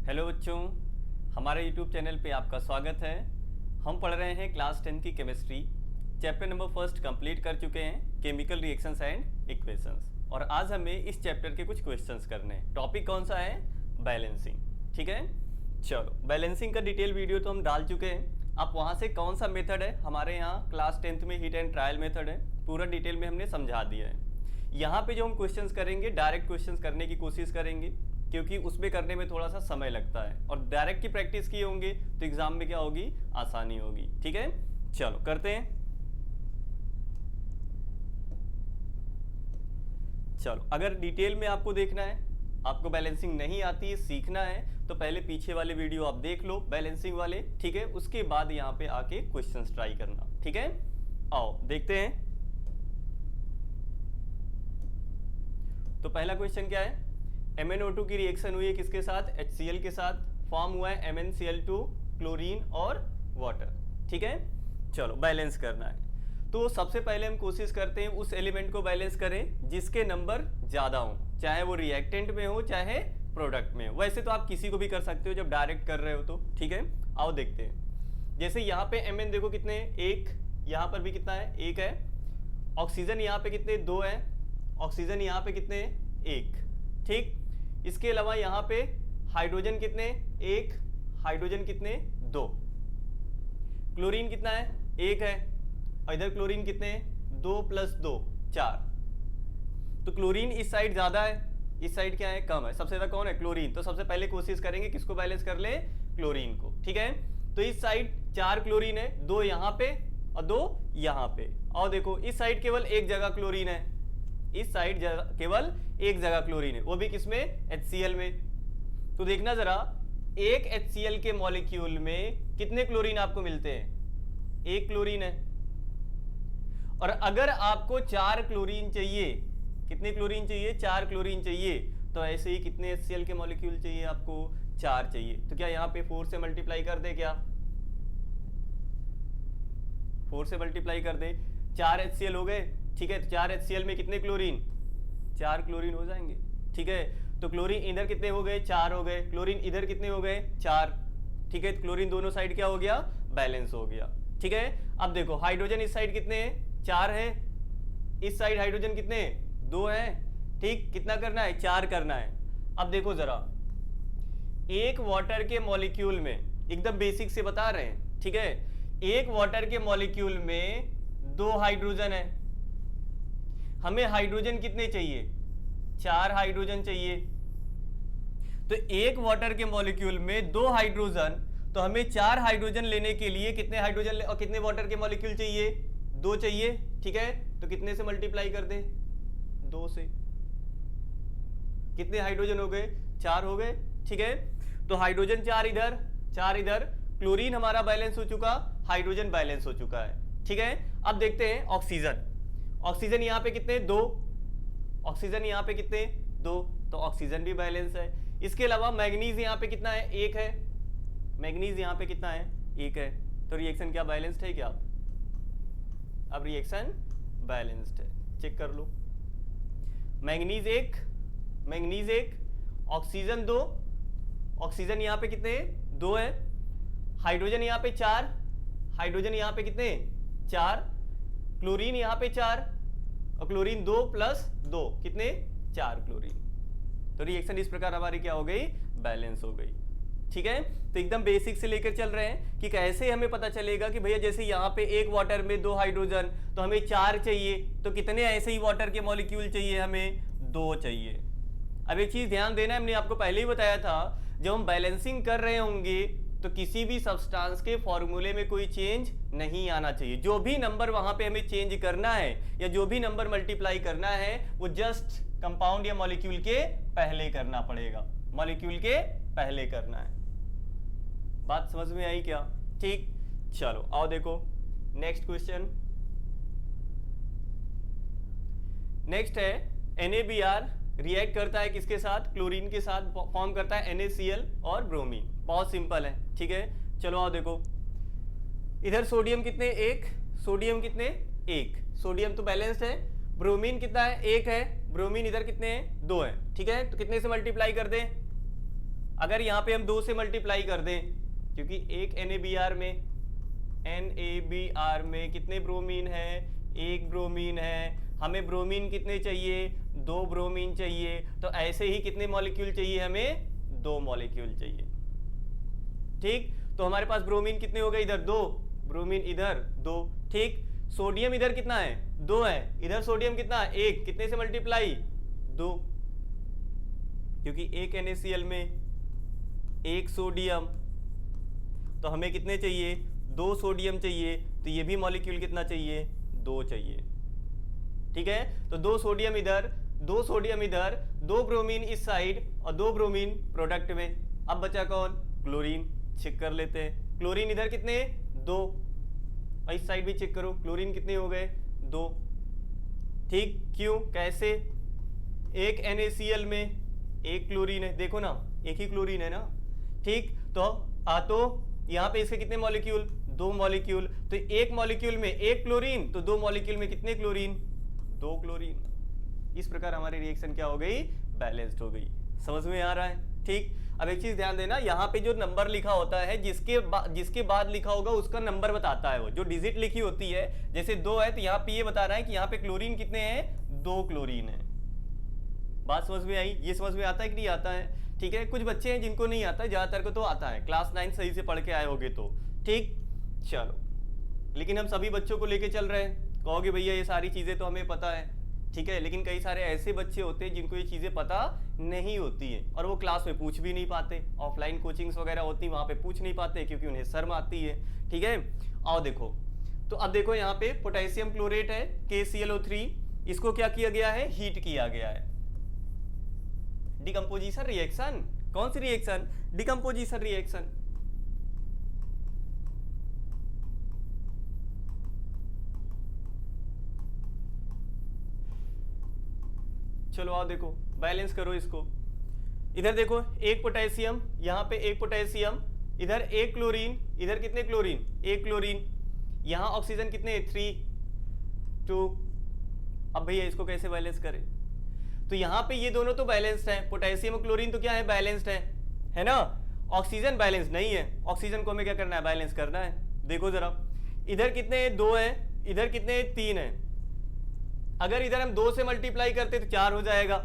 Hello बच्चों, हमारे YouTube channel पे आपका स्वागत है। हम पढ़ रहे हैं क्लास 10 की chemistry. Chapter number first complete कर चुके हैं, केमिकल रिएक्शंस एंड इक्वेशंस। और आज हमें इस चैप्टर के कुछ क्वेश्चंस करने हैं। टॉपिक कौन सा है? बैलेंसिंग। ठीक है, चलो बैलेंसिंग का डिटेल वीडियो तो हम डाल चुके हैं। आप वहाँ से कौन सा मेथड है, हमारे यहाँ क्लास 10th में हिट एंड ट्रायल मेथड है, पूरा डिटेल में हमने समझा दिया है। यहाँ पे जो हम क्वेश्चंस करेंगे, डायरेक्ट क्वेश्चंस करने की कोशिश करेंगे, क्योंकि उसमें करने में थोड़ा सा समय लगता है और डायरेक्ट की प्रैक्टिस किए होंगे तो एग्जाम में क्या होगी, आसानी होगी। ठीक है, चलो करते हैं। चलो, अगर डिटेल में आपको देखना है, आपको बैलेंसिंग नहीं आती है, सीखना है, तो पहले पीछे वाले वीडियो आप देख लो बैलेंसिंग वाले। ठीक है, उसके बाद यहाँ पे आके क्वेश्चंस ट्राई करना। ठीक है, आओ देखते हैं। तो पहला क्वेश्चन क्या है? MnO2 की रिएक्शन हुई है किसके साथ? HCl के साथ। फॉर्म हुआ है MnCl2, क्लोरीन और वाटर। ठीक है, चलो बैलेंस करना है। तो सबसे पहले हम कोशिश करते हैं उस एलिमेंट को बैलेंस करें जिसके नंबर ज्यादा हो, चाहे वो रिएक्टेंट में हो चाहे प्रोडक्ट में हो। वैसे तो आप किसी को भी कर सकते हो जब डायरेक्ट कर रहे हो तो। ठीक है, आओ देखते हैं। जैसे यहाँ पे Mn देखो कितने, एक, यहाँ पर भी कितना है, एक है। ऑक्सीजन यहाँ पे कितने, दो है। ऑक्सीजन यहाँ पे कितने, एक। ठीक, इसके अलावा यहाँ पे हाइड्रोजन कितने, एक। हाइड्रोजन कितने, दो। क्लोरीन कितना है, एक है। और इधर क्लोरीन कितने, दो प्लस दो, चार। तो क्लोरीन इस साइड ज्यादा है, इस साइड क्या है, कम है। सबसे ज्यादा कौन है, क्लोरीन। तो सबसे पहले कोशिश करेंगे किसको बैलेंस कर ले, क्लोरीन को। ठीक है, तो इस साइड चार क्लोरीन है, दो यहाँ पे और दो यहाँ पे। और देखो इस साइड केवल एक जगह क्लोरीन है, इस साइड केवल एक जगह क्लोरीन है, वो भी किसमें, HCl में। तो देखना जरा, एक HCl के मॉलिक्यूल में कितने क्लोरीन आपको मिलते हैं, एक क्लोरीन है। और अगर आपको चार क्लोरीन चाहिए, कितने क्लोरीन चाहिए, चार क्लोरीन चाहिए, तो ऐसे ही कितने HCl के मॉलिक्यूल चाहिए आपको, चार चाहिए। तो क्या यहां पे 4 से मल्टीप्लाई कर दे, क्या 4 से मल्टीप्लाई कर दे, 4 HCl हो गए। ठीक है, तो 4 HCl में कितने क्लोरीन, चार क्लोरीन हो जाएंगे। ठीक है, तो क्लोरीन इधर कितने हो गए, चार हो गए। क्लोरीन इधर कितने हो गए, चार। ठीक है, तो क्लोरीन दोनों साइड क्या हो गया, बैलेंस हो गया। ठीक है, अब देखो हाइड्रोजन इस साइड कितने हैं, चार है। इस साइड हाइड्रोजन कितने, दो है। ठीक, कितना करना है, चार करना है। अब देखो जरा, एक वाटर के मॉलिक्यूल में, एकदम बेसिक से बता रहे हैं। ठीक है, एक वाटर के मॉलिक्यूल में दो हाइड्रोजन है। हमें हाइड्रोजन कितने चाहिए, चार हाइड्रोजन चाहिए। तो एक वाटर के मॉलिक्यूल में दो हाइड्रोजन, तो हमें चार हाइड्रोजन लेने के लिए कितने हाइड्रोजन और कितने वाटर के मॉलिक्यूल चाहिए, दो चाहिए। ठीक है, तो कितने से मल्टीप्लाई कर दे, दो से। कितने हाइड्रोजन हो गए, चार हो गए। ठीक है, तो हाइड्रोजन चार इधर, चार इधर। क्लोरीन हमारा बैलेंस हो चुका, हाइड्रोजन बैलेंस हो चुका है। ठीक है, अब देखते हैं ऑक्सीजन। ऑक्सीजन यहां पे कितने, दो। ऑक्सीजन यहां पे कितने, दो, तो ऑक्सीजन भी बैलेंस है। इसके अलावा मैग्नीज यहां पे कितना है, एक है। मैग्नीज यहां पे कितना है, एक है। तो रिएक्शन क्या बैलेंस्ड है क्या? अब रिएक्शन बैलेंस्ड है, चेक कर लो। मैग्नीज एक, मैग्नीज एक, ऑक्सीजन दो। ऑक्सीजन यहां पे कितने, दो है। हाइड्रोजन यहां पे चार, हाइड्रोजन यहां पे कितने, चार। क्लोरीन यहां पे चार, और क्लोरीन दो प्लस दो, कितने, चार क्लोरीन। तो रिएक्शन इस प्रकार हमारी क्या हो गई, बैलेंस हो गई। ठीक है, तो एकदम बेसिक से लेकर चल रहे हैं कि कैसे हमें पता चलेगा कि भैया जैसे यहाँ पे एक वाटर में दो हाइड्रोजन, तो हमें चार चाहिए, तो कितने ऐसे ही वाटर के मॉलिक्यूल चाहिए, हमें दो चाहिए। अब एक चीज ध्यान देना, हमने आपको पहले ही बताया था, जब हम बैलेंसिंग कर रहे होंगे तो किसी भी सब्सटेंस के फॉर्मूले में कोई चेंज नहीं आना चाहिए। जो भी नंबर वहां पे हमें चेंज करना है या जो भी नंबर मल्टीप्लाई करना है, वो जस्ट कंपाउंड या मॉलिक्यूल के पहले करना पड़ेगा, मॉलिक्यूल के पहले करना है। बात समझ में आई क्या? ठीक, चलो आओ देखो नेक्स्ट क्वेश्चन। नेक्स्ट है NaBr रिएक्ट करता है किसके साथ, क्लोरीन के साथ, फॉर्म करता है NaCl और ब्रोमीन। बहुत सिंपल है। ठीक है, चलो आओ देखो, इधर सोडियम कितने, एक। सोडियम कितने, एक। सोडियम तो बैलेंस्ड है। ब्रोमीन कितना है, एक है। ब्रोमीन इधर कितने हैं, दो है। ठीक है, तो कितने से मल्टीप्लाई कर दें, अगर यहाँ पे हम 2 से मल्टीप्लाई कर दें, क्योंकि एक NaBr में कितने ब्रोमीन है, एक ब्रोमीन है, हमें ब्रोमीन कितने चाहिए, 2 ब्रोमीन चाहिए, तो ऐसे ही कितने मॉलिक्यूल चाहिए हमें, 2 मॉलिक्यूल चाहिए। ठीक, तो हमारे पास ब्रोमीन कितने हो गए, इधर 2, ब्रोमीन इधर 2। ठीक, सोडियम इधर कितना है, 2 है, इधर सोडियम कितना है, 1, कितने से मल्टीप्लाई, 2, क्योंकि एक NaCl में 1 सोडियम, तो हमें कितने चाहिए, 2 सोडियम चाहिए, तो ये भी मॉलिक्यूल कितना चाहिए, 2 चाहिए। ठीक है, तो 2 सोडियम इधर, 2 सोडियम इधर, 2 ब्रोमीन इस साइड और 2 ब्रोमीन प्रोडक्ट में। अब बचा कौन, क्लोरीन। चेक कर लेते हैं, क्लोरीन इधर कितने, 2, और इस साइड भी चेक करो, क्लोरीन कितने हो गए, 2। ठीक, क्यों, कैसे, एक NaCl में एक क्लोरीन है, देखो ना, एक ही क्लोरीन है ना। ठीक, तो यहाँ पे इसके कितने मॉलिक्यूल, 2 मॉलिक्यूल, तो एक मॉलिक्यूल में एक क्लोरीन, तो 2 मॉलिक्यूल में कितने क्लोरीन, 2 क्लोरीन। इस प्रकार हमारी रिएक्शन क्या हो गई, बैलेंस्ड हो गई। समझ में आ रहा है। ठीक, अब एक चीज ध्यान देना, यहाँ पे जो नंबर लिखा होता है, जिसके बाद लिखा होगा उसका नंबर बताता है वो, जो डिजिट लिखी होती है, जैसे 2 है तो यहाँ पे ये बता रहा है कि यहाँ पे क्लोरीन कितने हैं, 2 क्लोरीन है। बात समझ में आई, ये समझ में आता है कि नहीं आता है। ठीक है, कुछ बच्चे हैं जिनको नहीं आता है, ज्यादातर को तो आता है, क्लास 9 सही से पढ़ के आए होगे तो। ठीक, चलो, लेकिन हम सभी बच्चों को लेके चल रहे हैं, कहोगे भैया ये सारी चीजें तो हमें पता है। ठीक है, लेकिन कई सारे ऐसे बच्चे होते हैं जिनको ये चीजें पता नहीं होती हैं, और वो क्लास में पूछ भी नहीं पाते, ऑफलाइन कोचिंग्स वगैरह होती वहां पे पूछ नहीं पाते क्योंकि उन्हें शर्म आती है। ठीक है, आओ देखो, तो अब देखो यहाँ पे पोटेशियम क्लोरेट है KClO3, इसको क्या किया गया है, हीट किया गया है। डिकम्पोजिशन रिएक्शन, कौन सी रिएक्शन, डिकम्पोजिशन रिएक्शन। चलो आओ देखो, बैलेंस करो इसको। इधर देखो, एक पोटेशियम, यहाँ पे एक पोटेशियम, इधर एक क्लोरीन, इधर कितने क्लोरीन, एक क्लोरीन, यहाँ ऑक्सीजन कितने, 3, 2। अब भैया इसको कैसे बैलेंस करें, तो यहाँ पे ये दोनों तो बैलेंस्ड है, पोटेशियम और क्लोरीन तो क्या है, बैलेंस्ड है ना। ऑक्सीजन बैलेंस नहीं है, ऑक्सीजन को हमें क्या करना है, बैलेंस करना है। देखो जरा, इधर कितने, 2 है, इधर कितने, 3 है। अगर इधर हम 2 से मल्टीप्लाई करते तो 4 हो जाएगा,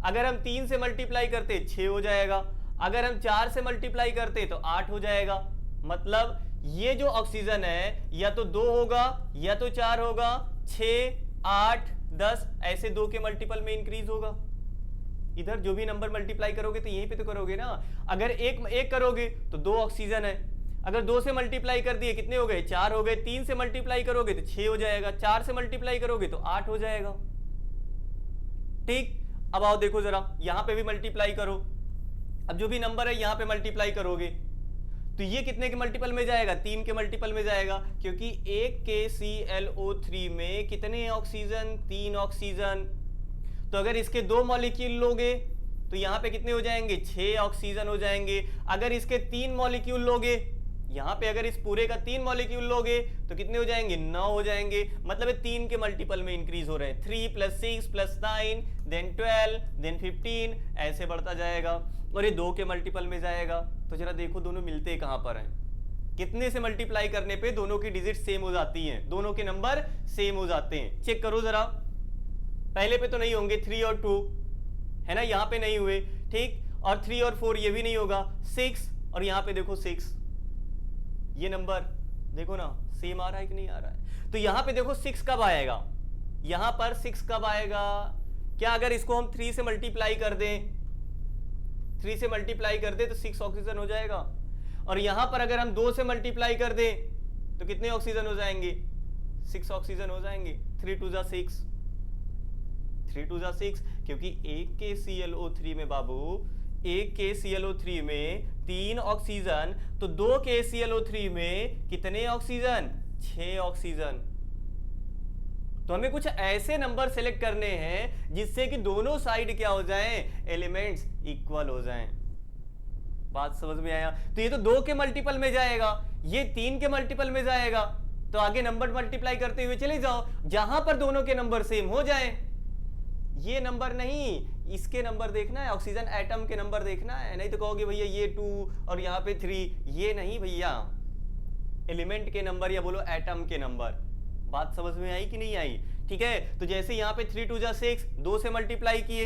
अगर हम 3 से मल्टीप्लाई करते 6 हो जाएगा, अगर हम 4 से मल्टीप्लाई करते तो 8 हो जाएगा। मतलब ये जो ऑक्सीजन है या तो 2 होगा या तो 4 होगा, 6, 8, 10 ऐसे 2 के मल्टीपल में इंक्रीज होगा। इधर जो भी नंबर मल्टीप्लाई करोगे तो यहीं पे तो करोगे ना। अगर एक करोगे तो 2 ऑक्सीजन है, अगर 2 से मल्टीप्लाई कर दिए कितने हो गए, 4 हो गए, 3 से मल्टीप्लाई करोगे तो 6 हो जाएगा, 4 से मल्टीप्लाई करोगे तो 8 हो जाएगा। ठीक, अब आओ देखो जरा, यहां पे भी मल्टीप्लाई करो। अब जो भी नंबर है यहां पे मल्टीप्लाई करोगे तो ये कितने के मल्टीपल में जाएगा, 3 के मल्टीपल में जाएगा, क्योंकि एक KClO3 में कितने ऑक्सीजन, 3 ऑक्सीजन। तो अगर इसके 2 मॉलिक्यूल लोगे तो यहाँ पे कितने हो जाएंगे, 6 ऑक्सीजन हो जाएंगे। अगर इसके 3 मॉलिक्यूल लोगे, यहाँ पे अगर इस पूरे का 3 मॉलिक्यूल लोगे तो कितने हो जाएंगे, 9 हो जाएंगे। मतलब 3 के मल्टीपल में इंक्रीज हो रहे हैं, 3 + 6 + 9 देन 12 देन 15 ऐसे बढ़ता जाएगा, और ये 2 के मल्टीपल में जाएगा। तो जरा देखो दोनों मिलते कहां पर हैं, कितने से मल्टीप्लाई करने पे दोनों की डिजिट सेम हो जाती हैं, दोनों के नंबर सेम हो जाते हैं। चेक करो जरा, पहले पे तो नहीं होंगे 3 और 2 है ना, यहाँ पे नहीं हुए। ठीक, और 3 और 4 ये भी नहीं होगा, 6 और यहाँ पे देखो 6, ये नंबर देखो ना सेम आ रहा है कि नहीं आ रहा है। तो यहाँ पे देखो 6 कब आएगा, यहाँ पर 6 कब आएगा, क्या अगर इसको हम 3 से मल्टीप्लाई कर दें, 3 से मल्टीप्लाई कर दे तो 6 ऑक्सीजन हो जाएगा, और यहां पर अगर हम 2 से मल्टीप्लाई कर दें तो कितने ऑक्सीजन हो जाएंगे, 6 ऑक्सीजन हो जाएंगे। 3 × 2 = 6, 3 × 2 = 6, क्योंकि एक KClO3 में बाबू, एक KClO3 में 3 ऑक्सीजन, तो 2 KClO3 में कितने ऑक्सीजन, 6 ऑक्सीजन। तो हमें कुछ ऐसे नंबर सेलेक्ट करने हैं जिससे कि दोनों साइड क्या हो जाएं, एलिमेंट्स इक्वल हो जाएं। बात समझ में आया। तो ये तो 2 के मल्टीपल में जाएगा, ये 3 के मल्टीपल में जाएगा, तो आगे नंबर मल्टीप्लाई करते हुए चले जाओ, जहां पर दोनों के नंबर सेम हो जाएं। ये नंबर नहीं, इसके नंबर देखना है, ऑक्सीजन एटम के नंबर देखना है, नहीं तो कहोगे भैया ये 2 और यहाँ पे 3, ये नहीं भैया, एलिमेंट के नंबर या बोलो एटम के नंबर। बात समझ में आई कि नहीं आई? ठीक है, तो जैसे यहाँ पे 3 2 जा 6, 2 से मल्टीप्लाई किए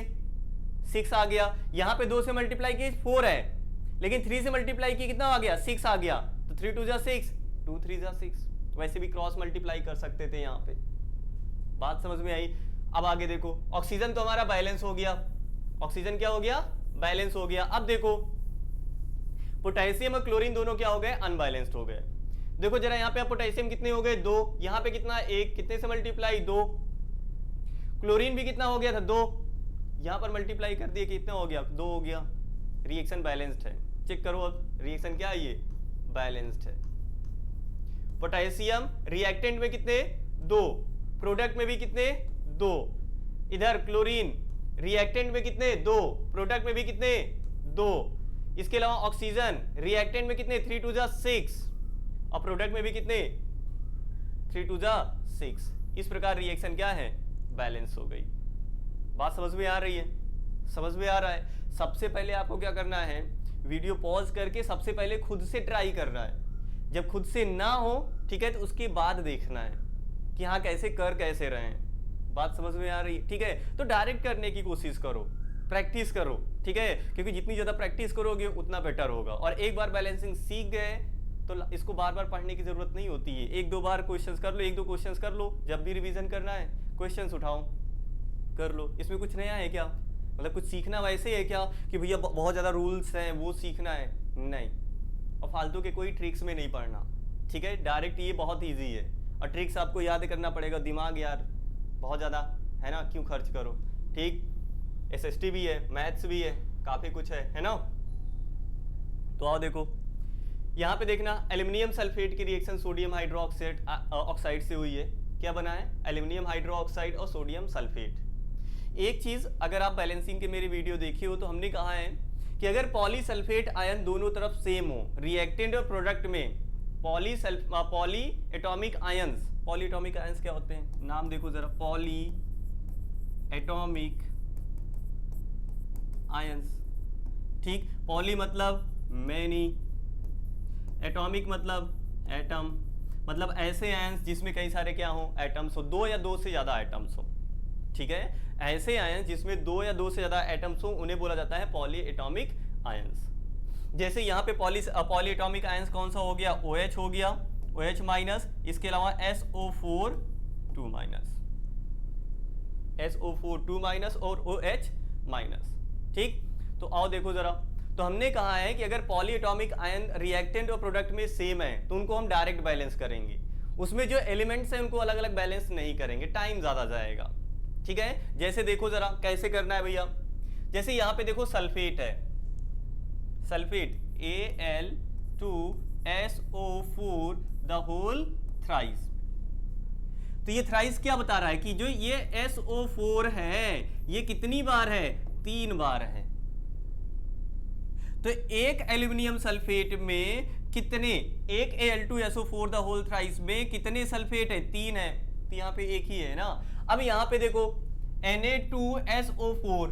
6 आ गया, यहाँ पे 2 से मल्टीप्लाई किए 4 है, लेकिन 3 से मल्टीप्लाई किए कितना आ गया? 6 आ गया, तो 3 2 जा 6, 2 3 जा 6। वैसे भी क्रॉस मल्टीप्लाई कर सकते थे यहाँ पे। बात समझ में आई? अब आगे देखो, ऑक्सीजन तो हमारा बैलेंस हो गया, ऑक्सीजन क्या हो गया? बैलेंस हो गया। अब देखो पोटेशियम और क्लोरीन दोनों क्या हो गए? अनबैलेंस्ड हो गए। देखो जरा यहाँ पे पोटेशियम कितने हो गए? 2, यहाँ पे कितना? 1, कितने से मल्टीप्लाई? 2। क्लोरीन भी कितना हो गया था? 2, यहाँ पर मल्टीप्लाई कर दिए, कितना हो गया? 2 हो गया। रिएक्शन बैलेंस्ड है। चेक करो अब रिएक्शन क्या है, ये बैलेंस्ड है। पोटेशियम रिएक्टेंट में कितने? 2, प्रोडक्ट में भी कितने? 2। इधर क्लोरीन रिएक्टेंट में कितने? 2, प्रोडक्ट में भी कितने? 2। इसके अलावा ऑक्सीजन रिएक्टेंट में कितने? 3 2 जा 6 और प्रोडक्ट में भी कितने? 3 2 जा 6। इस प्रकार रिएक्शन क्या है? बैलेंस हो गई। बात समझ में आ रही है? समझ में आ रहा है? सबसे पहले आपको क्या करना है, वीडियो पॉज करके सबसे पहले खुद से ट्राई करना है। जब खुद से ना हो, ठीक है, तो उसके बाद देखना है कि हाँ कैसे कैसे रहे। बात समझ में आ रही है? ठीक है, तो डायरेक्ट करने की कोशिश करो, प्रैक्टिस करो, ठीक है, क्योंकि जितनी ज्यादा प्रैक्टिस करोगे उतना बेटर होगा। और एक बार बैलेंसिंग सीख गए तो इसको बार बार पढ़ने की जरूरत नहीं होती है। 1-2 बार क्वेश्चंस कर लो, 1-2 क्वेश्चंस कर लो, जब भी रिवीजन करना है क्वेश्चंस उठाओ कर लो। इसमें कुछ नया है क्या? मतलब कुछ सीखना वैसे है क्या कि भैया बहुत ज्यादा रूल्स हैं वो सीखना है? नहीं, और फालतू के कोई ट्रिक्स में नहीं पढ़ना, ठीक है। डायरेक्ट ये बहुत ईजी है, और ट्रिक्स आपको याद करना पड़ेगा। दिमाग यार बहुत ज़्यादा है ना, क्यों खर्च करो, ठीक। SST भी है, मैथ्स भी है, काफ़ी कुछ है ना। तो आओ देखो यहाँ पे देखना, एल्यूमिनियम सल्फेट की रिएक्शन सोडियम हाइड्रोक्साइड ऑक्साइड से हुई है। क्या बना है? एल्यूमिनियम हाइड्रोक्साइड और सोडियम सल्फेट। एक चीज़ अगर आप बैलेंसिंग के मेरे वीडियो देखी हो तो हमने कहा है कि अगर पॉलीसल्फेट आयन दोनों तरफ सेम हो, रिएक्टेंट और प्रोडक्ट में poly atomic ions, poly atomic ions क्या होते हैं? नाम देखो जरा, पॉली एटॉमिक आयंस, ठीक। पॉली मतलब मैनी, एटॉमिक मतलब एटम, मतलब ऐसे आयंस जिसमें कई सारे क्या हो? एटम्स हो, 2 या 2 से ज्यादा एटम्स हो, ठीक है। ऐसे आयंस जिसमें 2 या 2 से ज्यादा एटम्स हो उन्हें बोला जाता है पॉली एटॉमिक आयंस। जैसे यहाँ पे पॉली एटॉमिक आयंस कौन सा हो गया? OH हो गया, OH माइनस, इसके अलावा SO4 2 माइनस, SO4 2 माइनस और OH माइनस, ठीक। तो आओ देखो जरा, तो हमने कहा है कि अगर पॉली एटॉमिक आयन रिएक्टेंट और प्रोडक्ट में सेम है तो उनको हम डायरेक्ट बैलेंस करेंगे। उसमें जो एलिमेंट्स हैं उनको अलग अलग बैलेंस नहीं करेंगे, टाइम ज्यादा जाएगा, ठीक है। जैसे देखो जरा कैसे करना है भैया, जैसे यहाँ पे देखो सल्फेट है, sulphate Al2SO4 the whole thrice. तो ये थ्राइस क्या बता रहा है कि जो ये SO4 है ये कितनी बार है? 3 बार है। तो एक एल्यूमिनियम सल्फेट में कितने, एक Al2SO4 द होल थ्राइस में कितने सल्फेट है? 3 है, तो यहाँ पे एक ही है ना। अब यहाँ पे देखो Na2SO4,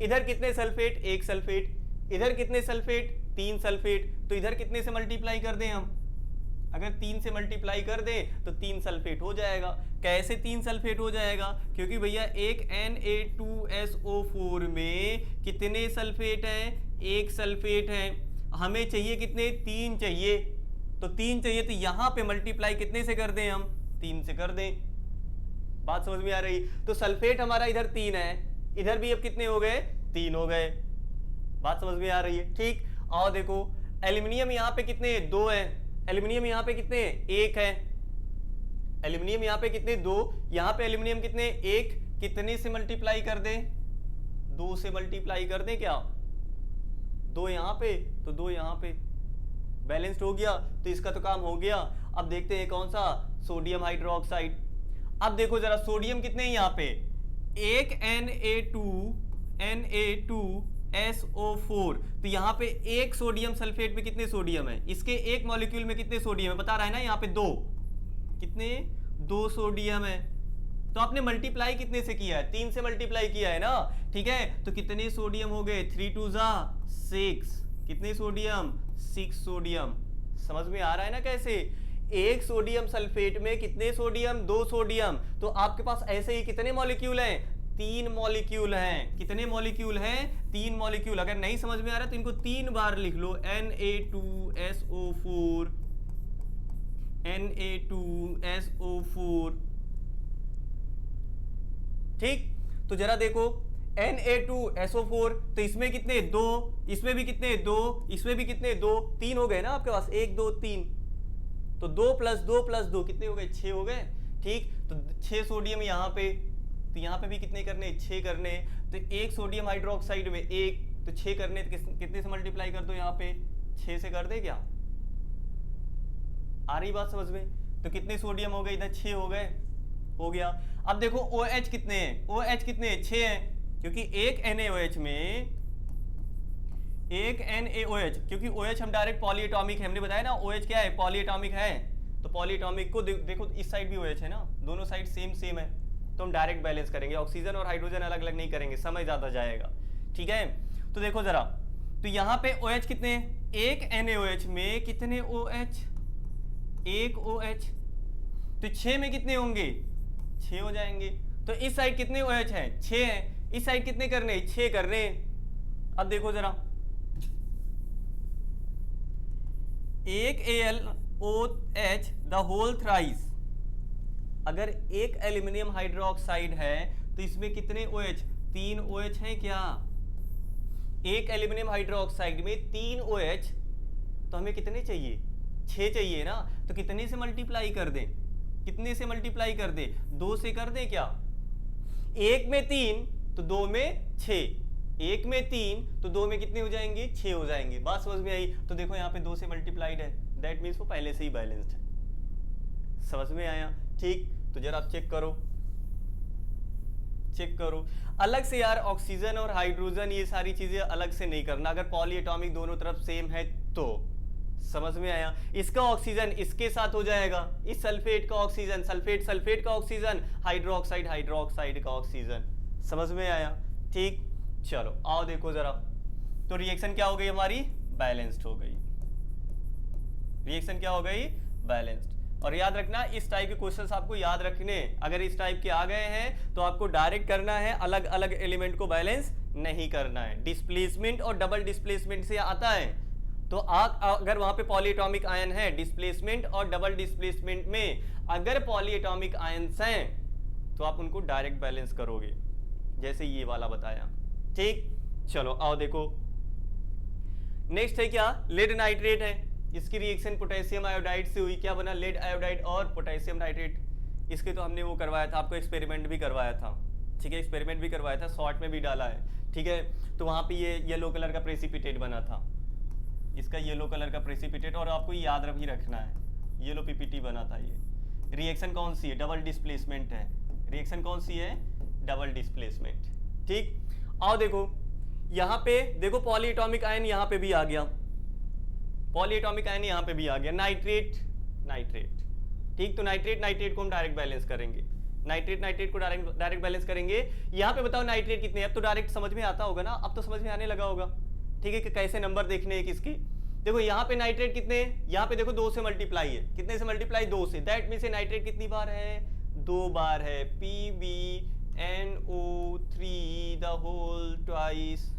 इधर कितने सल्फेट? 1 सल्फेट, इधर कितने सल्फेट? 3 सल्फेट, तो इधर कितने से मल्टीप्लाई कर दें हम? अगर 3 से मल्टीप्लाई कर दें तो 3 सल्फेट हो जाएगा। कैसे 3 सल्फेट हो जाएगा? क्योंकि भैया एक Na2SO4 में कितने सल्फेट हैं? 1 सल्फेट है, हमें चाहिए कितने? 3 चाहिए, तो 3 चाहिए, तो यहां पे मल्टीप्लाई कितने से कर दें हम? 3 से कर दें। बात समझ में आ रही? तो सल्फेट हमारा इधर 3 है, इधर भी अब कितने हो गए? 3 हो गए। बात समझ में आ रही है, ठीक। और देखो एल्यूमिनियम यहाँ पे कितने? 2 है, एल्यूमिनियम यहाँ पे कितने? 1 है, एल्यूमिनियम यहाँ पे कितने? 2, यहाँ पे एल्यूमिनियम कितने? 1, कितने से मल्टीप्लाई कर दें? 2 से मल्टीप्लाई कर दें क्या? 2 यहाँ पे तो 2 यहाँ पे, बैलेंस्ड हो गया, तो इसका तो काम हो गया। अब देखते हैं कौन सा? Sodium hydroxide. अब देखो जरा सोडियम कितने हैं यहाँ पे? एक Na2SO4, तो यहाँ पे एक सोडियम सल्फेट में कितने सोडियम है? इसके एक मॉलिक्यूल में कितने सोडियम है? बता रहा है ना यहाँ पे 2, कितने? 2 सोडियम है। तो आपने मल्टीप्लाई कितने से किया है, 3 से मल्टीप्लाई किया है ना, ठीक है। तो कितने सोडियम हो गए, 3 2 जा 6, कितने सोडियम, 6 सोडियम। समझ में आ रहा है ना कैसे, एक सोडियम सल्फेट में कितने सोडियम, 2 सोडियम। तो आपके पास ऐसे ही कितने मॉलिक्यूल हैं, 3 मॉलिक्यूल हैं। कितने मॉलिक्यूल हैं, 3 मॉलिक्यूल। अगर नहीं समझ में आ रहा तो इनको 3 बार लिख लो, Na2SO4, Na2SO4, ठीक। तो जरा देखो Na2SO4, तो इसमें कितने, 2, इसमें भी कितने, 2, इसमें भी कितने, 2, 3 हो गए ना आपके पास, 1 2 3, तो 2 + 2 + 2 कितने हो गए, 6 हो गए, ठीक। तो 6 सोडियम यहाँ पे, तो यहाँ पे भी कितने करने, 6 करने। तो एक सोडियम हाइड्रोक्साइड में 1, तो 6 करने, तो कितने से मल्टीप्लाई कर दो, यहाँ पे 6 से कर दे क्या, आ रही बात समझ में। तो कितने सोडियम हो गए, इधर 6 हो गए, हो गया। अब देखो OH कितने हैं, OH कितने हैं, 6 हैं, क्योंकि एक NaOH में एक NaOH, क्योंकि OH हम डायरेक्ट पॉलीएटॉमिक है, हमने बताया ना OH क्या है, पॉलीएटॉमिक है। तो पॉलीएटॉमिक को देखो इस साइड भी OH है ना, दोनों साइड सेम सेम है, तो हम डायरेक्ट बैलेंस करेंगे, ऑक्सीजन और हाइड्रोजन अलग अलग नहीं करेंगे, समय ज्यादा जाएगा, ठीक है। तो देखो जरा, तो यहाँ पे OH कितने हैं, एक NaOH में कितने OH, एक OH, तो 6 में कितने होंगे, 6 हो जाएंगे। तो इस साइड कितने OH हैं, 6 हैं, इस साइड कितने करने, 6 करने। अब देखो जरा, एक AlOH द होल थ्राइस, अगर एक एल्यूमिनियम हाइड्रोक्साइड है तो इसमें कितने OH, 3 OH हैं क्या, एक एल्यूमिनियम हाइड्रोक्साइड में 3 OH, तो हमें कितने चाहिए, 6 चाहिए ना। तो कितने से मल्टीप्लाई कर दें, कितने से मल्टीप्लाई कर दे, 2 से कर दे क्या, 1 में 3 तो 2 में 6, 1 में 3 तो 2 में कितने हो जाएंगे, 6 हो जाएंगे। बात समझ में आई। तो देखो यहाँ पे 2 से मल्टीप्लाइड है, दैट मीन्स वो पहले से ही बैलेंस्ड है। समझ में आया, ठीक। तो जरा आप चेक करो, चेक करो अलग से यार, ऑक्सीजन और हाइड्रोजन ये सारी चीजें अलग से नहीं करना, अगर पॉलीएटॉमिक दोनों तरफ सेम है तो। समझ में आया। इसका ऑक्सीजन इसके साथ हो जाएगा, इस सल्फेट का ऑक्सीजन सल्फेट, सल्फेट का ऑक्सीजन हाइड्रोक्साइड, हाइड्रोक्साइड का ऑक्सीजन। समझ में आया, ठीक। चलो आओ देखो जरा, तो रिएक्शन क्या हो गई हमारी, बैलेंस्ड हो गई। रिएक्शन क्या हो गई, बैलेंस्ड। और याद रखना इस टाइप के क्वेश्चंस आपको याद रखने, अगर इस टाइप के आ गए हैं तो आपको डायरेक्ट करना है, अलग अलग एलिमेंट को बैलेंस नहीं करना है। डिस्प्लेसमेंट और डबल डिस्प्लेसमेंट से आता है, तो आप अगर वहां पे पॉलीएटॉमिक आयन है, डिस्प्लेसमेंट और डबल डिस्प्लेसमेंट में अगर पॉलीएटॉमिक आयंस हैं तो आप उनको डायरेक्ट बैलेंस करोगे, जैसे ये वाला बताया, ठीक। चलो आओ देखो, नेक्स्ट है क्या, लेड नाइट्रेट है। इसकी रिएक्शन पोटेशियम आयोडाइड से हुई, क्या बना, लेड आयोडाइड और पोटेशियम नाइट्रेट। इसके तो हमने वो करवाया था, आपको एक्सपेरिमेंट भी करवाया था, ठीक है, एक्सपेरिमेंट भी करवाया था, शॉर्ट में भी डाला है, ठीक है। तो वहां पे ये येलो कलर का प्रेसिपिटेट बना था, इसका येलो कलर का प्रेसिपिटेट, और आपको याद भी रखना है, येलो पीपीटी बना था ये। रिएक्शन कौन सी है, डबल डिस्प्लेसमेंट है। रिएक्शन कौन सी है, डबल डिस्प्लेसमेंट, ठीक। आओ देखो यहाँ पे, देखो पॉलीएटॉमिक आयन यहाँ पे भी आ गया, पॉलीएटॉमिक आयन यहाँ पे भी आ गया, नाइट्रेट नाइट्रेट, ठीक। तो नाइट्रेट नाइट्रेट को हम डायरेक्ट बैलेंस करेंगे, नाइट्रेट नाइट्रेट को डायरेक्ट बैलेंस करेंगे। यहाँ पे बताओ नाइट्रेट कितने, अब तो डायरेक्ट समझ में आता होगा ना, अब तो समझ में आने लगा होगा, ठीक है, कि कैसे नंबर देखने हैं किसके। देखो यहाँ पे नाइट्रेट कितने, यहाँ पे देखो 2 से मल्टीप्लाई है, कितने से मल्टीप्लाई, 2 से, दैट मीन्स नाइट्रेट कितनी बार है, 2 बार है, PbNO3 द होल ट्वाइस।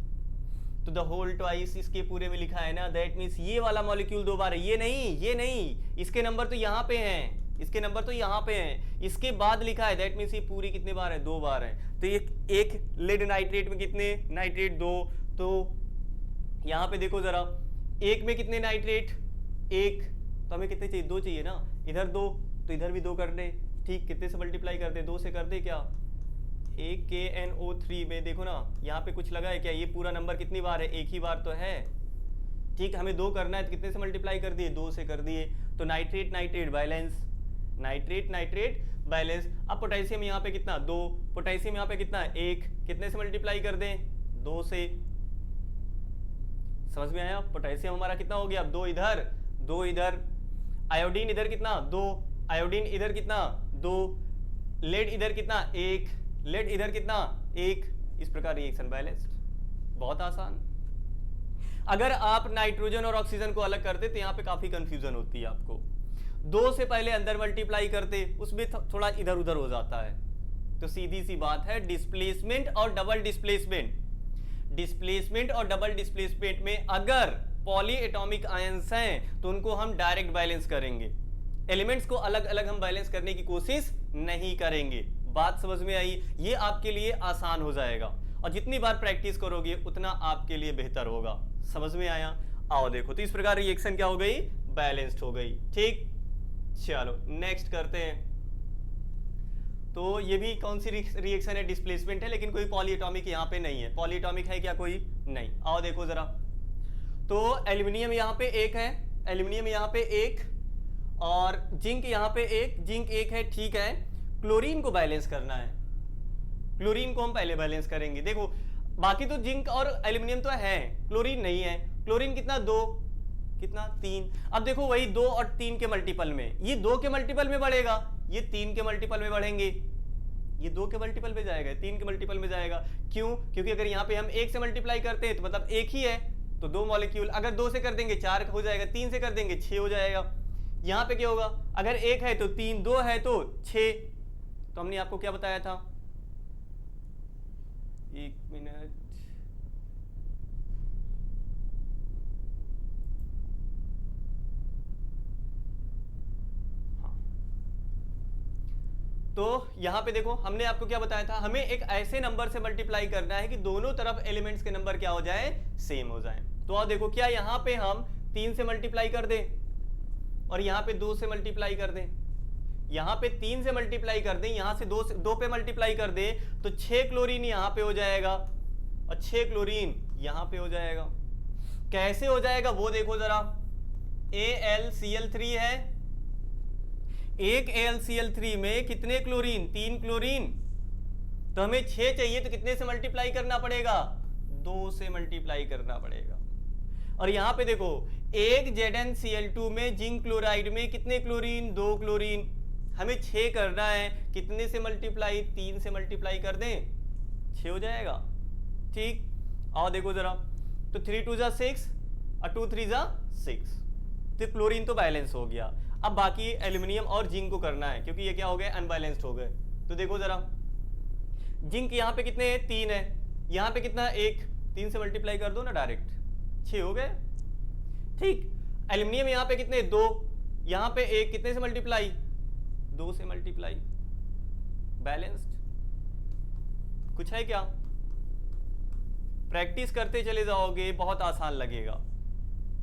तो द होल ट्वाइस इसके पूरे में लिखा है ना, दैट मीन्स ये वाला मॉलिक्यूल 2 बार है, ये नहीं, ये नहीं, इसके नंबर तो यहाँ पे हैं, इसके नंबर तो यहाँ पे हैं, इसके बाद लिखा है, दैट मीन्स ये पूरी कितने बार है, 2 बार है। तो एक लेड नाइट्रेट में कितने नाइट्रेट, 2, तो यहाँ पे देखो जरा, एक में कितने नाइट्रेट, 1, तो हमें कितने चाहिए, 2 चाहिए ना, इधर 2 तो इधर भी 2 कर दे, ठीक। कितने से मल्टीप्लाई कर दे, 2 से कर दे क्या, एक KNO3 में देखो ना, यहाँ पे कुछ लगा है क्या, ये पूरा नंबर कितनी बार है, 1 ही बार तो है, ठीक। हमें 2 करना है, तो कितने से मल्टीप्लाई कर दिए, 2 से कर दिए। तो nitrate nitrate balance, nitrate nitrate balance. अब पोटेशियम यहाँ पे कितना, 2, पोटेशियम यहाँ पे कितना, 1, कितने से मल्टीप्लाई कर दें, 2 से। समझ में आया, पोटेशियम हमारा कितना हो गया, 2 इधर 2 इधर, आयोडीन इधर कितना, 2, आयोडीन इधर कितना, 2, लेड इधर कितना एक, लेड इधर कितना एक, इस प्रकार रिएक्शन बैलेंस्ड। बहुत आसान। अगर आप नाइट्रोजन और ऑक्सीजन को अलग करते तो यहां पे काफी कंफ्यूजन होती है आपको। 2 से पहले अंदर मल्टीप्लाई करते उसमें थोड़ा इधर उधर हो जाता है। तो सीधी सी बात है, डिस्प्लेसमेंट और डबल डिस्प्लेसमेंट, डिस्प्लेसमेंट और डबल डिस्प्लेसमेंट में अगर पॉली एटॉमिक आयंस हैं तो उनको हम डायरेक्ट बैलेंस करेंगे, एलिमेंट्स को अलग अलग हम बैलेंस करने की कोशिश नहीं करेंगे। बात समझ में आई? ये आपके लिए आसान हो जाएगा और जितनी बार प्रैक्टिस करोगे उतना आपके लिए बेहतर होगा। समझ में आया? आओ देखो, तो इस प्रकार रिएक्शन क्या हो गई, बैलेंस्ड हो गई। ठीक, चलो नेक्स्ट करते हैं। तो ये भी कौन सी रिएक्शन है, डिस्प्लेसमेंट है, लेकिन कोई पॉलीएटॉमिक यहाँ पे नहीं है। पॉलीएटॉमिक है क्या कोई? नहीं। आओ देखो जरा, तो एल्यूमिनियम यहाँ पे एक है, एल्यूमिनियम यहाँ पे एक, और जिंक यहाँ पे एक, जिंक एक है, ठीक है। क्लोरीन को बैलेंस करना है, क्लोरीन को हम पहले बैलेंस करेंगे। देखो बाकी तो जिंक और एल्यूमिनियम तो है, क्लोरीन नहीं है। क्लोरीन कितना, 2, कितना 3। अब देखो वही 2 और 3 के मल्टीपल में, ये 2 के मल्टीपल में बढ़ेगा, ये 3 के मल्टीपल में बढ़ेंगे, ये 2 के मल्टीपल में जाएगा, 3 के मल्टीपल में जाएगा। क्यों? क्योंकि अगर यहाँ पे हम 1 से मल्टीप्लाई करते हैं तो मतलब एक ही है, तो 2 मॉलिक्यूल। अगर 2 से कर देंगे 4 हो जाएगा, 3 से कर देंगे 6 हो जाएगा। यहाँ पे क्या होगा, अगर 1 है तो 3, 2 है तो 6। तो हमने आपको क्या बताया था, 1 मिनट, तो यहां पे देखो हमने आपको क्या बताया था, हमें एक ऐसे नंबर से मल्टीप्लाई करना है कि दोनों तरफ एलिमेंट्स के नंबर क्या हो जाए, सेम हो जाए। तो आप देखो, क्या यहां पे हम 3 से मल्टीप्लाई कर दें और यहां पे 2 से मल्टीप्लाई कर दें, यहां पे 3 से मल्टीप्लाई कर दें, यहां से 2 पे मल्टीप्लाई कर दें, तो 6 क्लोरीन यहां पे हो जाएगा और 6 क्लोरीन यहां पे हो जाएगा। कैसे हो जाएगा वो देखो जरा, AlCl3 है, एक AlCl3 में कितने क्लोरीन, 3 क्लोरीन, तो हमें 6 चाहिए, तो कितने से मल्टीप्लाई करना पड़ेगा, 2 से मल्टीप्लाई करना पड़ेगा। और यहां पे देखो, एक ZnCl2 में जिंक क्लोराइड में कितने क्लोरीन, 2 क्लोरीन, हमें 6 करना है, कितने से मल्टीप्लाई, 3 से मल्टीप्लाई कर दें, 6 हो जाएगा। ठीक, आओ देखो जरा, तो 3 2 जा 6 और 2 3 जा 6, तो क्लोरीन तो बैलेंस हो गया। अब बाकी एल्यूमिनियम और जिंक को करना है, क्योंकि ये क्या हो गए, अनबैलेंस्ड हो गए। तो देखो जरा, जिंक यहाँ पे कितने हैं, 3 है, यहाँ पे कितना, 1, 3 से मल्टीप्लाई कर दो ना डायरेक्ट, 6 हो गए। ठीक, एल्यूमिनियम यहाँ पे कितने, 2, यहाँ पे 1, कितने से मल्टीप्लाई, 2 से मल्टीप्लाई, बैलेंस्ड। कुछ है क्या? प्रैक्टिस करते चले जाओगे, बहुत आसान लगेगा।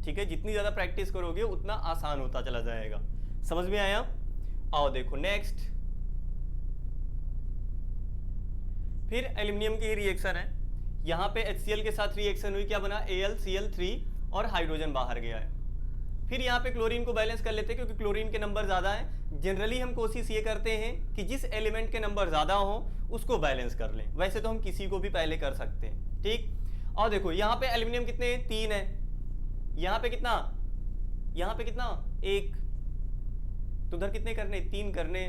ठीक है, जितनी ज्यादा प्रैक्टिस करोगे उतना आसान होता चला जाएगा। समझ में आया? आओ देखो नेक्स्ट, फिर एल्यूमिनियम की रिएक्शन है, यहां पे HCl के साथ रिएक्शन हुई, क्या बना, AlCl3 और हाइड्रोजन बाहर गया है। फिर यहाँ पे क्लोरीन को बैलेंस कर लेते हैं, क्योंकि क्लोरीन के नंबर ज्यादा हैं। जनरली हम कोशिश ये करते हैं कि जिस एलिमेंट के नंबर ज्यादा हो उसको बैलेंस कर लें, वैसे तो हम किसी को भी पहले कर सकते हैं। ठीक, और देखो यहाँ पे एल्यूमिनियम कितने, 3 है, यहाँ पे कितना, यहाँ पे कितना, 1, तो उधर कितने करने, 3 करने,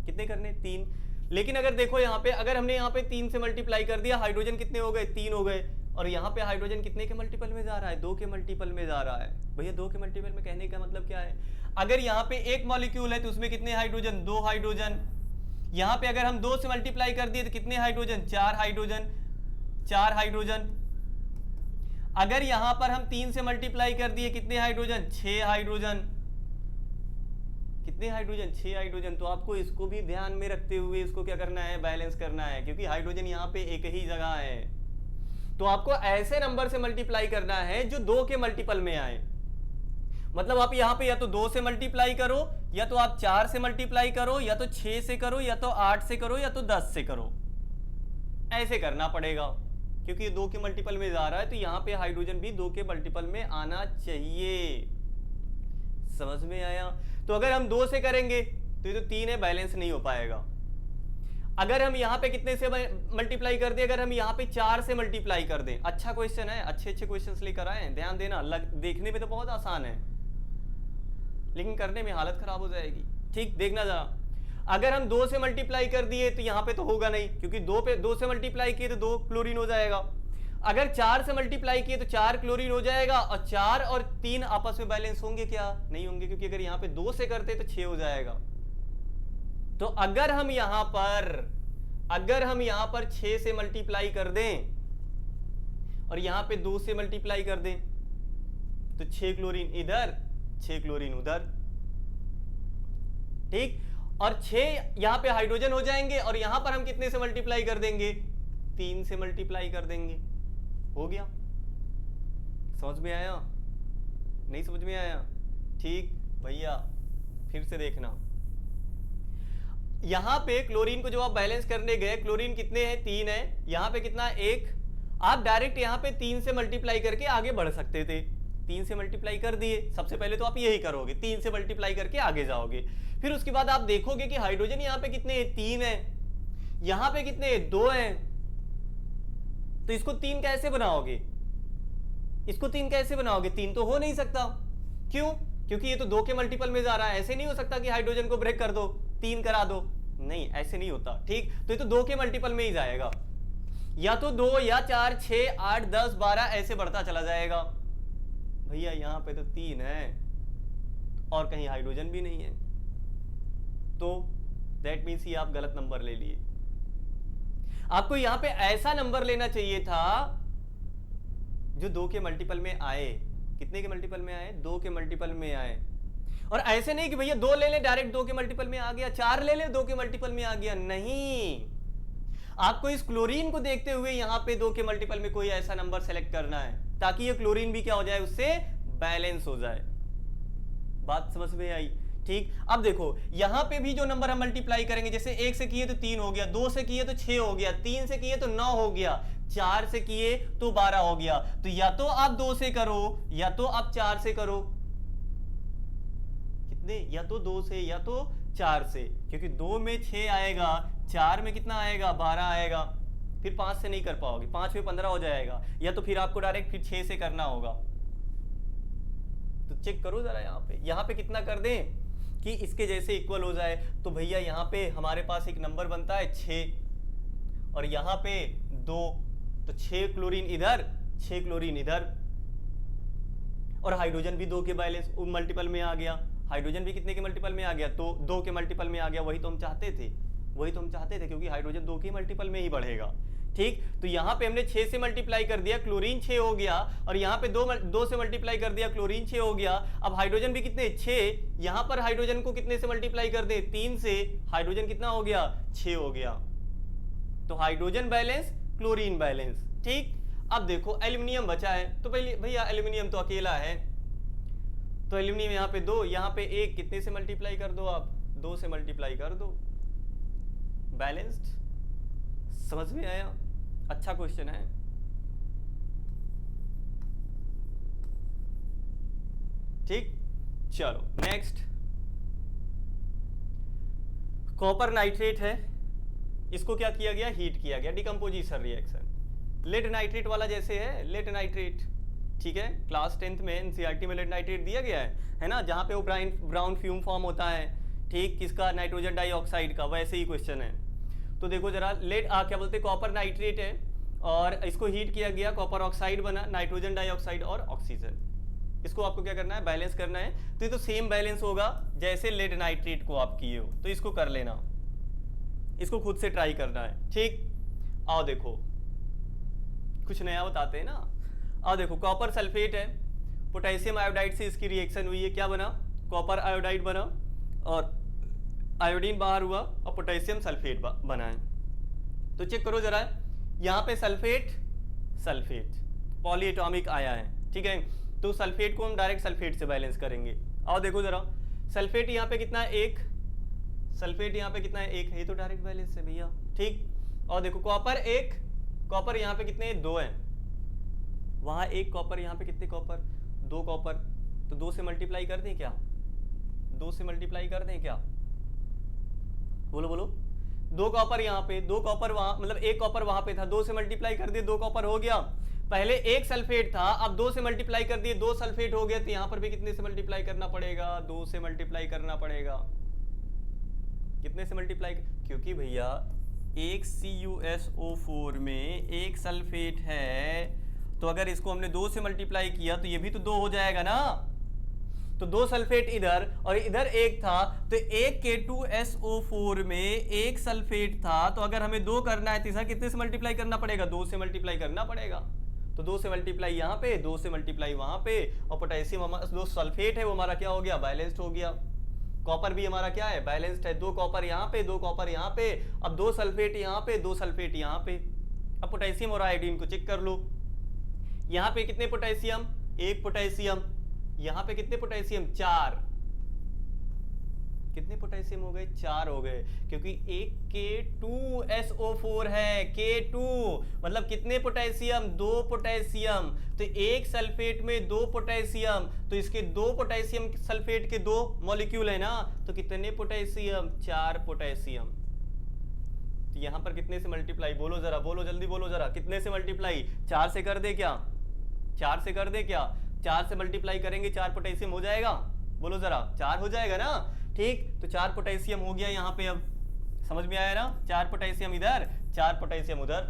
कितने करने, 3। लेकिन अगर देखो यहाँ पे, अगर हमने यहाँ पे 3 से मल्टीप्लाई कर दिया, हाइड्रोजन कितने हो गए, 3 हो गए, और यहाँ पे हाइड्रोजन कितने के मल्टीपल में जा रहा है, 2 के मल्टीपल में जा रहा है। भैया 2 के मल्टीपल में कहने का मतलब क्या है, अगर यहाँ पे एक मॉलिक्यूल है तो उसमें कितने हाइड्रोजन, 2 हाइड्रोजन। यहाँ पे अगर हम 2 से मल्टीप्लाई कर दिए तो कितने हाइड्रोजन, 4 हाइड्रोजन, 4 हाइड्रोजन। अगर यहां पर हम 3 से मल्टीप्लाई कर दिए, कितने हाइड्रोजन, 6 हाइड्रोजन, कितने हाइड्रोजन, 6 हाइड्रोजन। तो आपको इसको भी ध्यान में रखते हुए इसको क्या करना है, बैलेंस करना है, क्योंकि हाइड्रोजन यहाँ पे एक ही जगह है। तो आपको ऐसे नंबर से मल्टीप्लाई करना है जो 2 के मल्टीपल में आए। मतलब आप यहाँ पे या तो 2 से मल्टीप्लाई करो, या तो आप 4 से मल्टीप्लाई करो, या तो 6 से करो, या तो 8 से करो, या तो 10 से करो, ऐसे करना पड़ेगा, क्योंकि ये 2 के मल्टीपल में जा रहा है। तो यहाँ पे हाइड्रोजन भी 2 के मल्टीपल में आना चाहिए। समझ में आया? तो अगर हम 2 से करेंगे तो ये तो 3 है, बैलेंस नहीं हो पाएगा। अगर हम यहाँ पे कितने से मल्टीप्लाई कर दें, अगर हम यहाँ पे 4 से मल्टीप्लाई कर दें, अच्छा क्वेश्चन है, अच्छे क्वेश्चंस लेकर आए, ध्यान देना। देखने में तो बहुत आसान है, लेकिन करने में हालत खराब हो जाएगी। ठीक, देखना जरा, अगर हम 2 से मल्टीप्लाई कर दिए तो यहां पे तो होगा नहीं, क्योंकि 2 से मल्टीप्लाई किए तो 2 क्लोरीन हो जाएगा। अगर 4 से मल्टीप्लाई किए तो 4 क्लोरीन हो जाएगा, और 4 और 3 आपस में बैलेंस होंगे क्या? नहीं होंगे, क्योंकि अगर यहां पे 2 से करते तो 6 हो जाएगा। तो अगर हम यहां पर 6 से मल्टीप्लाई कर दें और यहां पे 2 से मल्टीप्लाई कर दें तो 6 क्लोरीन इधर 6 क्लोरीन उधर, ठीक। और 6 यहां पे हाइड्रोजन हो जाएंगे, और यहां पर हम कितने से मल्टीप्लाई कर देंगे? 3 से मल्टीप्लाई कर देंगे, हो गया। समझ में आया? नहीं समझ में आया? ठीक भैया, फिर से देखना, यहां पे क्लोरीन को जब आप बैलेंस करने गए, क्लोरीन कितने हैं? 3 है। यहां पे कितना? 1। आप डायरेक्ट यहां पे 3 से मल्टीप्लाई करके आगे बढ़ सकते थे। 3 से मल्टीप्लाई कर दिए, सबसे पहले तो आप यही करोगे, 3 से मल्टीप्लाई करके आगे जाओगे। फिर उसके बाद आप देखोगे कि हाइड्रोजन यहां पे कितने हैं? 3 है। यहां पे कितने हैं? 2 हैं। तो इसको 3 कैसे बनाओगे? इसको 3 कैसे बनाओगे? 3 तो हो नहीं सकता। क्यों? क्योंकि ये तो 2 के मल्टीपल में जा रहा है। ऐसे नहीं हो सकता कि हाइड्रोजन को ब्रेक कर दो, 3 करा दो, नहीं ऐसे नहीं होता, ठीक। तो ये तो 2 के मल्टीपल में ही जाएगा, या तो 2 या 4 6 8 10 12 ऐसे बढ़ता चला जाएगा। भैया यहां पे तो 3 है और कहीं हाइड्रोजन भी नहीं है, तो दैट मीन्स ये आप गलत नंबर ले लिए। आपको यहां पे ऐसा नंबर लेना चाहिए था जो 2 के मल्टीपल में आए। कितने के मल्टीपल में आए? 2 के मल्टीपल में आए। और ऐसे नहीं कि भैया 2 ले ले डायरेक्ट 2 के मल्टीपल में आ गया, 4 ले ले 2 के मल्टीपल में आ गया, नहीं। आपको इस क्लोरीन को देखते हुए यहां पे 2 के मल्टीपल में कोई ऐसा नंबर सेलेक्ट करना है ताकि ये क्लोरीन भी क्या हो जाए? उससे बैलेंस हो जाए। बात समझ में आई? ठीक। अब देखो यहां पे भी जो नंबर हम मल्टीप्लाई करेंगे, जैसे 1 से किए तो 3 हो गया, 2 से किए तो 6 हो गया, 3 से किए तो 9 हो गया, 4 से किए तो 12 हो गया। तो या तो आप 2 से करो या तो आप 4 से करो। कितने? या तो 2 से या तो 4 से, क्योंकि 2 में 6 आएगा, 4 में कितना आएगा? 12 आएगा। फिर 5 से नहीं कर पाओगे, 5 में 15 हो जाएगा, या तो फिर आपको डायरेक्ट फिर 6 से करना होगा। तो चेक करो जरा यहाँ पे कितना कर दें कि इसके जैसे इक्वल हो जाए। तो भैया यहाँ पे हमारे पास एक नंबर बनता है 6, और यहाँ पे 2, तो 6 क्लोरीन इधर 6 क्लोरीन इधर, और हाइड्रोजन भी 2 के बैलेंस मल्टीपल में आ गया। हाइड्रोजन भी कितने के मल्टीपल में आ गया? तो 2 के मल्टीपल में आ गया। वही तो हम चाहते थे, क्योंकि हाइड्रोजन 2 के मल्टीपल में ही बढ़ेगा, ठीक। तो यहाँ पे हमने 6 से मल्टीप्लाई कर दिया, क्लोरीन 6 हो गया, और यहाँ पे 2 से मल्टीप्लाई कर दिया, क्लोरीन 6 हो गया। अब हाइड्रोजन भी कितने? 6। यहाँ पर हाइड्रोजन को कितने से मल्टीप्लाई कर दे? 3 से। हाइड्रोजन कितना हो गया? 6 हो गया। तो हाइड्रोजन बैलेंस, क्लोरीन बैलेंस, ठीक। अब देखो एल्यूमिनियम बचा है, तो पहले भैया एल्यूमिनियम तो अकेला है, तो एल्यूमिनियम यहाँ पे 2, यहाँ पे 1, कितने से मल्टीप्लाई कर दो आप? 2 से मल्टीप्लाई कर दो, बैलेंस्ड। समझ में आया? अच्छा क्वेश्चन है। ठीक, चलो नेक्स्ट। कॉपर नाइट्रेट है, इसको क्या किया गया? हीट किया गया, डिकम्पोजिशन रिएक्शन। लेड नाइट्रेट वाला जैसे है, लेड नाइट्रेट, ठीक है, क्लास 10th में एनसीईआरटी में लेड नाइट्रेट दिया गया है ना, जहां पे वो ब्राउन फ्यूम फॉर्म होता है, ठीक, किसका? नाइट्रोजन डाइऑक्साइड का। वैसे ही क्वेश्चन है। तो देखो जरा, लेड क्या बोलते हैं, कॉपर नाइट्रेट है, और इसको हीट किया गया, कॉपर ऑक्साइड बना, नाइट्रोजन डाइऑक्साइड और ऑक्सीजन। इसको आपको क्या करना है? बैलेंस करना है। तो ये तो सेम बैलेंस होगा जैसे लेड नाइट्रेट को आप किए हो, तो इसको कर लेना, इसको खुद से ट्राई करना है, ठीक। आओ देखो, कुछ नया बताते हैं ना। आओ देखो, कॉपर सल्फेट है, पोटेशियम आयोडाइड से इसकी रिएक्शन हुई है, क्या बना? कॉपर आयोडाइड बना, और आयोडीन बाहर हुआ, और पोटेशियम सल्फेट बना है। तो चेक करो जरा, यहाँ पे सल्फेट पॉलीएटॉमिक आया है, ठीक है। तो सल्फेट को हम डायरेक्ट सल्फेट से बैलेंस करेंगे। आओ देखो जरा, सल्फेट यहाँ पे कितना है? 1। सल्फेट यहाँ पे कितना है? 1 है, ये तो डायरेक्ट बैलेंस है भैया, ठीक। और देखो कॉपर 1, कॉपर यहाँ पे कितने? 2 है, वहां 1 कॉपर, यहाँ पे कितने कॉपर? 2 कॉपर। तो 2 से मल्टीप्लाई कर दें क्या? 2 से मल्टीप्लाई कर दें क्या? बोलो बोलो। 2 कॉपर यहाँ पे, 2 कॉपर वहां, मतलब 1 कॉपर वहां पे था, 2 से मल्टीप्लाई कर दिए, 2 कॉपर हो गया। पहले 1 सल्फेट था, अब 2 से मल्टीप्लाई कर दिए, 2 सल्फेट हो गया। तो यहाँ पर भी कितने से मल्टीप्लाई करना पड़ेगा? 2 से मल्टीप्लाई करना पड़ेगा। कितने से मल्टीप्लाई, क्योंकि भैया एक CuSO4 में एक सल्फेट है, तो अगर इसको हमने 2 से मल्टीप्लाई किया तो ये भी तो 2 हो जाएगा ना। तो 2 सल्फेट इधर और इधर एक था, तो एक K2SO4 में एक सल्फेट था, तो अगर हमें 2 करना है तो इसे कितने से मल्टीप्लाई करना पड़ेगा, 2 से मल्टीप्लाई करना पड़ेगा। तो 2 से मल्टीप्लाई यहाँ पे, 2 से मल्टीप्लाई वहां पे, और पोटेशियम हमारा 2 सल्फेट है वो हमारा क्या हो गया, बैलेंस्ड हो गया। कॉपर भी हमारा क्या है, बैलेंस्ड है, 2 कॉपर यहाँ पे, 2 कॉपर यहाँ पे, अब 2 सल्फेट यहाँ पे, 2 सल्फेट यहाँ पे। अब पोटेशियम और आयोडीन को चेक कर लो, यहाँ पे कितने पोटेशियम, 1 पोटेशियम, यहाँ पे कितने पोटेशियम, 4। कितने पोटेशियम हो गए, 4 हो गए, क्योंकि एक K2SO4 है, K2 मतलब कितने पोटेशियम, 2 पोटेशियम, तो एक सल्फेट में 2 पोटेशियम, तो इसके 2 पोटेशियम सल्फेट के 2 मॉलिक्यूल है ना, तो कितने पोटेशियम, 4 पोटेशियम। तो यहां पर कितने से मल्टीप्लाई, बोलो जरा, बोलो जल्दी बोलो जरा, कितने से मल्टीप्लाई, 4 से कर दे क्या, 4 से कर दे क्या, 4 से मल्टीप्लाई करेंगे 4 पोटेशियम हो जाएगा, बोलो जरा, 4 हो जाएगा ना, ठीक। तो 4 पोटेशियम हो गया यहाँ पे, अब समझ में आया ना, 4 पोटेशियम इधर, 4 पोटेशियम उधर।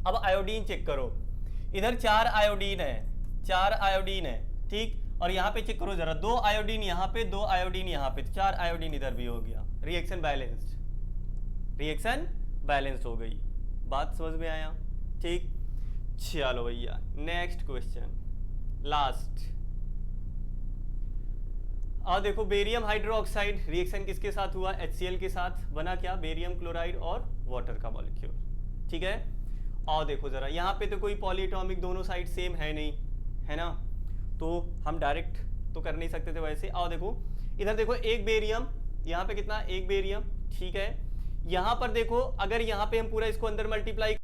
अब आयोडीन चेक करो, इधर 4 आयोडीन है, 4 आयोडीन है, ठीक, और यहाँ पे चेक करो जरा, 2 आयोडीन यहाँ पे, 2 आयोडीन यहाँ पे, 4 आयोडीन इधर भी हो गया, रिएक्शन बैलेंस्ड, रिएक्शन बैलेंस हो गई। बात समझ में आया, ठीक। चलो भैया नेक्स्ट क्वेश्चन, लास्ट। और देखो बेरियम हाइड्रोक्साइड रिएक्शन किसके साथ हुआ, HCl के साथ, बना क्या, बेरियम क्लोराइड और वाटर का मॉलिक्यूल, ठीक है। और देखो जरा, यहाँ पे तो कोई पॉलीएटॉमिक दोनों साइड सेम है नहीं, है ना, तो हम डायरेक्ट तो कर नहीं सकते थे वैसे। और देखो इधर देखो, एक बेरियम, यहाँ पे कितना, एक बेरियम, ठीक है। यहाँ पर देखो, अगर यहाँ पे हम पूरा इसको अंदर मल्टीप्लाई